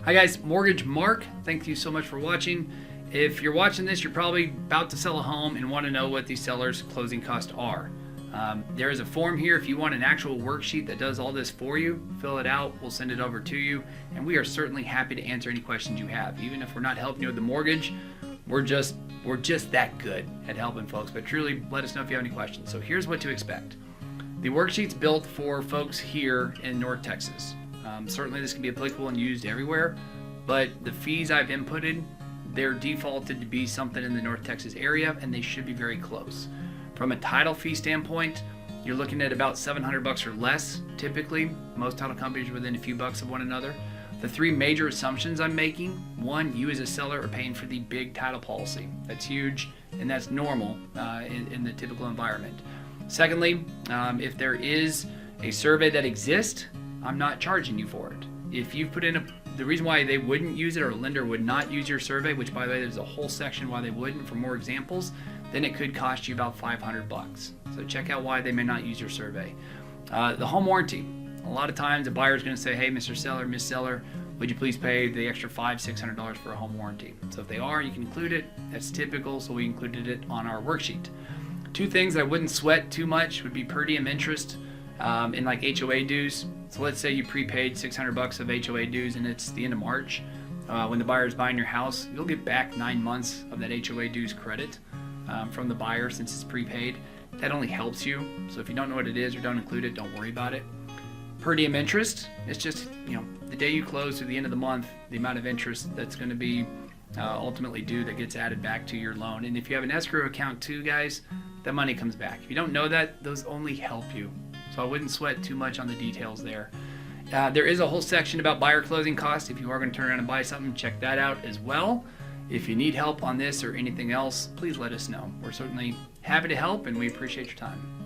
Hi guys, Mortgage Mark. Thank you so much for watching. If you're watching this, you're probably about to sell a home and want to know what these sellers' closing costs are. There is a form here if you want an actual worksheet that does all this for you. Fill it out, we'll send it over to you, and we are certainly happy to answer any questions you have. Even if we're not helping you with the mortgage, we're just that good at helping folks. But truly, let us know if you have any questions. So here's what to expect. The worksheet's built for folks here in North Texas. Certainly this can be applicable and used everywhere, but the fees I've inputted, they're defaulted to be something in the North Texas area, and they should be very close. From a title fee standpoint, you're looking at about $700 or less typically. Most title companies are within a few bucks of one another. The three major assumptions I'm making: one, you as a seller are paying for the big title policy. That's huge, and that's normal in the typical environment. Secondly, if there is a survey that exists, I'm not charging you for it. If you put in the reason why they wouldn't use it, or a lender would not use your survey, which by the way, there's a whole section why they wouldn't for more examples, then it could cost you about $500. So check out why they may not use your survey. The home warranty. A lot of times a buyer is going to say, hey, Mr. Seller, Miss Seller, would you please pay the extra $500-600 for a home warranty? So if they are, you can include it. That's typical, so we included it on our worksheet. Two things I wouldn't sweat too much would be per diem interest and like HOA dues. So let's say you prepaid $600 of HOA dues and it's the end of March. When the buyer is buying your house, you'll get back 9 months of that HOA dues credit from the buyer since it's prepaid. That only helps you. So if you don't know what it is or don't include it, don't worry about it. Per diem interest, it's just, the day you close to the end of the month, the amount of interest that's going to be ultimately due that gets added back to your loan. And if you have an escrow account too, guys, that money comes back. If you don't know that, those only help you. So I wouldn't sweat too much on the details there. There is a whole section about buyer closing costs. If you are going to turn around and buy something, check that out as well. If you need help on this or anything else, please let us know. We're certainly happy to help, and we appreciate your time.